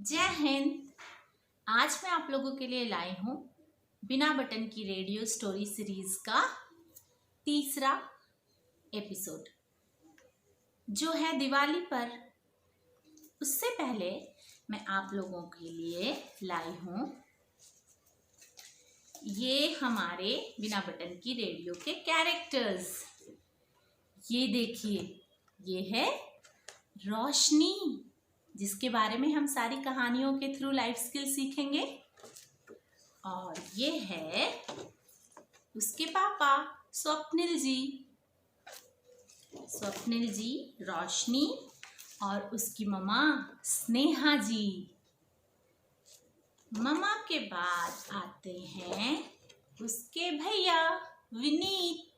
जय हिंद। आज मैं आप लोगों के लिए लाई हूँ बिना बटन की रेडियो स्टोरी सीरीज का तीसरा एपिसोड जो है दिवाली पर। उससे पहले मैं आप लोगों के लिए लाई हूँ ये हमारे बिना बटन की रेडियो के कैरेक्टर्स। ये देखिए, ये है रोशनी जिसके बारे में हम सारी कहानियों के थ्रू लाइफ स्किल सीखेंगे। और ये है उसके पापा स्वप्निल जी, रोशनी और उसकी मम्मा स्नेहा जी। मम्मा के बाद आते हैं उसके भैया विनीत।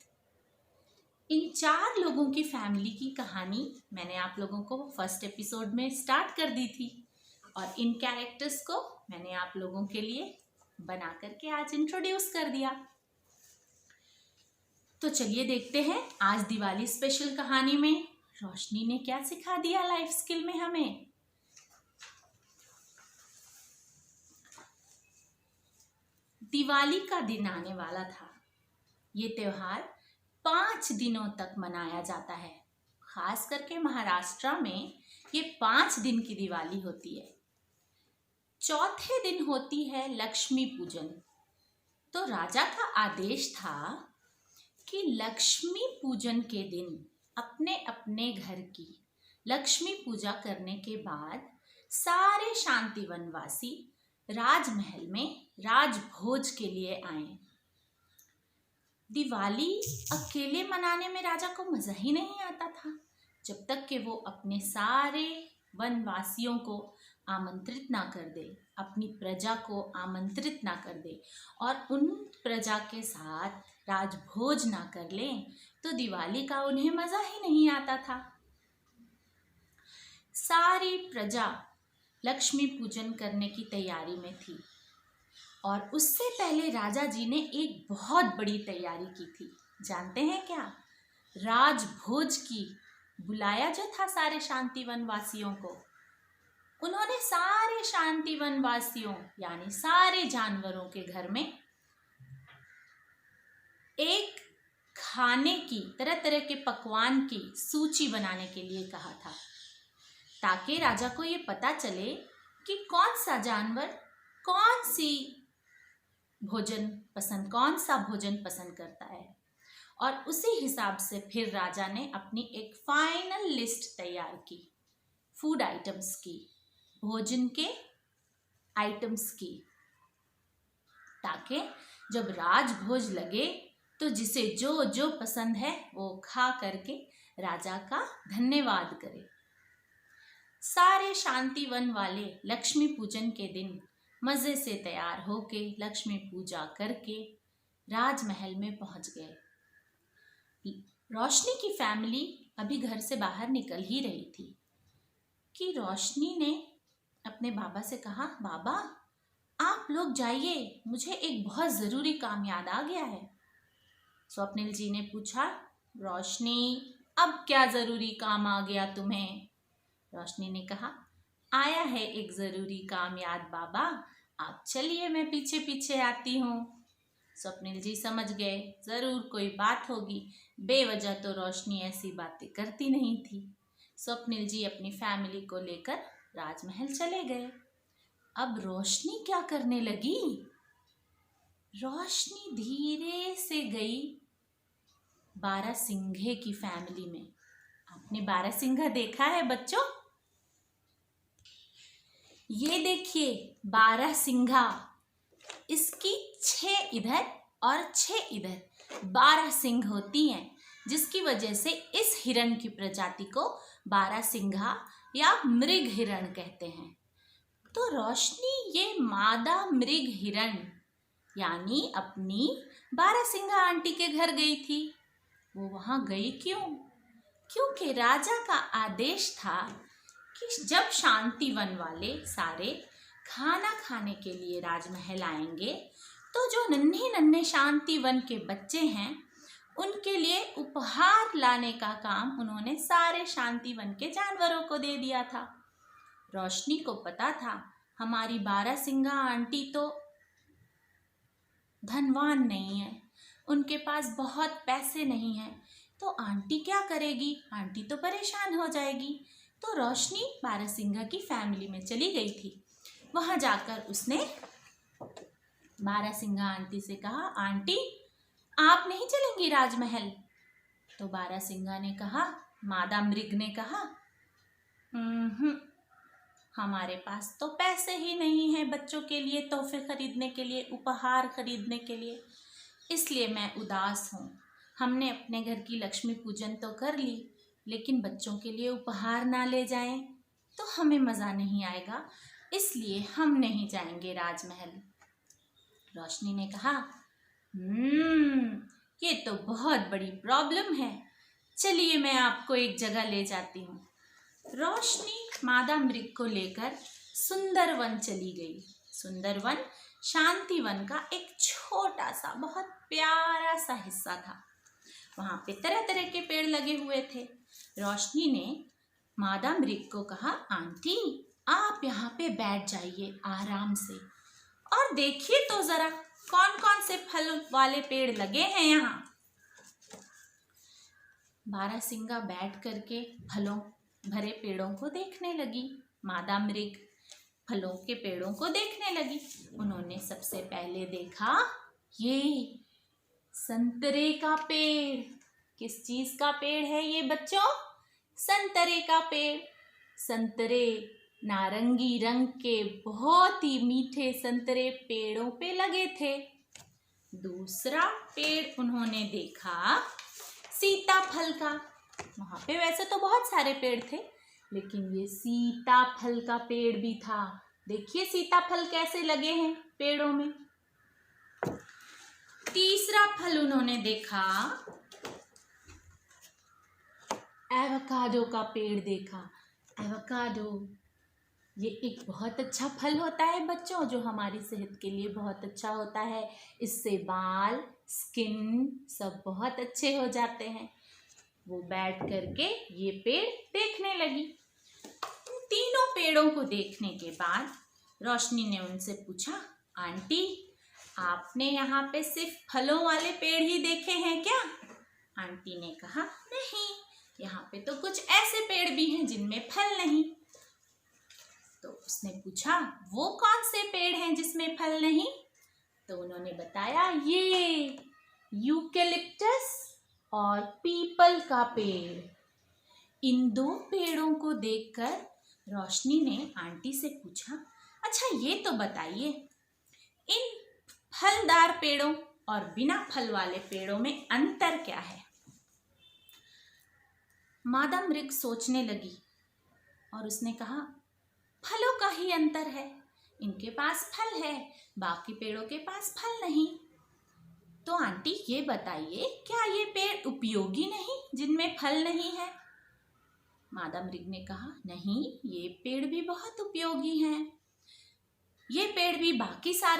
इन 4 लोगों की फैमिली की कहानी मैंने आप लोगों को फर्स्ट एपिसोड में स्टार्ट कर दी थी और इन कैरेक्टर्स को मैंने आप लोगों के लिए बना करके आज इंट्रोड्यूस कर दिया। तो चलिए देखते हैं आज दिवाली स्पेशल कहानी में रोशनी ने क्या सिखा दिया लाइफ स्किल में हमें। दिवाली का दिन आने वाला था। ये त्योहार 5 दिनों तक मनाया जाता है। खास करके महाराष्ट्र में ये 5 दिन की दिवाली होती है। चौथे दिन होती है लक्ष्मी पूजन। तो राजा का आदेश था कि लक्ष्मी पूजन के दिन अपने अपने घर की लक्ष्मी पूजा करने के बाद सारे शांतिवन वासी राजमहल में राजभोज के लिए आए। दिवाली अकेले मनाने में राजा को मजा ही नहीं आता था जब तक कि वो अपने सारे वनवासियों को आमंत्रित ना कर दे, अपनी प्रजा को आमंत्रित ना कर दे और उन प्रजा के साथ राजभोज ना कर ले तो दिवाली का उन्हें मजा ही नहीं आता था। सारी प्रजा लक्ष्मी पूजन करने की तैयारी में थी और उससे पहले राजा जी ने एक बहुत बड़ी तैयारी की थी। जानते हैं क्या? राजभोज की। बुलाया जो था सारे शांतिवन वासियों को। उन्होंने सारे शांतिवन वासियों यानी सारे जानवरों के घर में एक खाने की तरह तरह के पकवान की सूची बनाने के लिए कहा था ताकि राजा को ये पता चले कि कौन सा जानवर कौन सा भोजन पसंद करता है। और उसी हिसाब से फिर राजा ने अपनी एक फाइनल लिस्ट तैयार की फूड आइटम्स की, भोजन के आइटम्स की, ताकि जब राजभोज लगे तो जिसे जो जो पसंद है वो खा करके राजा का धन्यवाद करे। सारे शांतिवन वाले लक्ष्मी पूजन के दिन मज़े से तैयार होके लक्ष्मी पूजा करके राजमहल में पहुंच गए। रोशनी की फैमिली अभी घर से बाहर निकल ही रही थी कि रोशनी ने अपने बाबा से कहा, बाबा आप लोग जाइए, मुझे एक बहुत ज़रूरी काम याद आ गया है। स्वप्निल जी ने पूछा, रोशनी अब क्या ज़रूरी काम आ गया तुम्हें? रोशनी ने कहा, आया है एक ज़रूरी काम याद बाबा, आप चलिए मैं पीछे पीछे आती हूँ। स्वप्निल जी समझ गए ज़रूर कोई बात होगी, बेवजह तो रोशनी ऐसी बातें करती नहीं थी। स्वप्निल जी अपनी फैमिली को लेकर राजमहल चले गए। अब रोशनी क्या करने लगी? रोशनी धीरे से गई बारहसिंघे की फैमिली में। आपने बारहसिंघा देखा है बच्चों? ये देखिए बारहसिंघा, इसकी 6 इधर और 6 इधर 12 सिंह होती हैं, जिसकी वजह से इस हिरण की प्रजाति को बारहसिंघा या मृग हिरण कहते हैं। तो रोशनी ये मादा मृग हिरण यानी अपनी बारहसिंघा आंटी के घर गई थी। वो वहाँ गई क्यों? क्योंकि राजा का आदेश था कि जब शांतिवन वाले सारे खाना खाने के लिए राजमहल आएंगे तो जो नन्हे नन्हे शांतिवन के बच्चे हैं उनके लिए उपहार लाने का काम उन्होंने सारे शांतिवन के जानवरों को दे दिया था। रोशनी को पता था हमारी बारहसिंगा आंटी तो धनवान नहीं है, उनके पास बहुत पैसे नहीं हैं, तो आंटी क्या करेगी, आंटी तो परेशान हो जाएगी। तो रोशनी बारहसिंगा की फैमिली में चली गई थी। वहाँ जाकर उसने बारहसिंगा आंटी से कहा, आंटी आप नहीं चलेंगी राजमहल? तो बारहसिंगा ने कहा, मादा मृग ने कहा, हमारे पास तो पैसे ही नहीं हैं बच्चों के लिए तोहफे खरीदने के लिए, उपहार खरीदने के लिए, इसलिए मैं उदास हूँ। हमने अपने घर की लक्ष्मी पूजन तो कर ली, लेकिन बच्चों के लिए उपहार ना ले जाएं तो हमें मज़ा नहीं आएगा, इसलिए हम नहीं जाएंगे राजमहल। रोशनी ने कहा, ये तो बहुत बड़ी प्रॉब्लम है, चलिए मैं आपको एक जगह ले जाती हूँ। रोशनी मादा मृग को लेकर सुंदरवन चली गई। सुंदरवन शांतिवन का एक छोटा सा बहुत प्यारा सा हिस्सा था। वहाँ पे तरह तरह के पेड़ लगे हुए थे। रोशनी ने मादा मृग को कहा, आंटी आप यहाँ पे बैठ जाइए आराम से और देखिए तो जरा कौन कौन से फल वाले पेड़ लगे हैं यहाँ। बारहसिंगा बैठ करके फलों भरे पेड़ों को देखने लगी। मादा मृग फलों के पेड़ों को देखने लगी। उन्होंने सबसे पहले देखा ये संतरे का पेड़। किस चीज का पेड़ है ये बच्चों? संतरे का पेड़। संतरे नारंगी रंग के बहुत ही मीठे संतरे पेड़ों पे लगे थे। दूसरा पेड़ उन्होंने देखा सीताफल का। वहाँ पे वैसे तो बहुत सारे पेड़ थे, लेकिन ये सीताफल का पेड़ भी था। देखिए सीताफल कैसे लगे हैं पेड़ों में। तीसरा फल उन्होंने देखा एवोकाडो का पेड़ देखा। एवोकाडो ये एक बहुत अच्छा फल होता है बच्चों, जो हमारी सेहत के लिए बहुत अच्छा होता है। इससे बाल, स्किन सब बहुत अच्छे हो जाते हैं। वो बैठ करके ये पेड़ देखने लगी। तीनों पेड़ों को देखने के बाद रोशनी ने उनसे पूछा, आंटी आपने यहाँ पे सिर्फ फलों वाले पेड़ ही देखे हैं क्या? आंटी ने कहा, नहीं, यहाँ पे तो कुछ ऐसे पेड़ भी हैं जिनमें फल नहीं। तो उसने पूछा, वो कौन से पेड़ हैं जिसमें फल नहीं? तो उन्होंने बताया, ये यूकेलिप्टस और पीपल का पेड़। इन दो पेड़ों को देखकर रोशनी ने आंटी से पूछा, अच्छा ये तो बताइए, इन फलदार पेड़ों और बिना फल वाले पेड़ों में अंतर क्या है? मादा मृग सोचने लगी और उसने कहा, फलों का ही अंतर है। इनके पास फल है, बाकी पेड़ों के पास फल नहीं। तो आंटी ये बताइए, क्या ये पेड़ उपयोगी नहीं जिनमें फल नहीं है? मादा मृग ने कहा, नहीं, ये पेड़ भी बहुत उपयोगी हैं। ये पेड़ भी बाकी सारे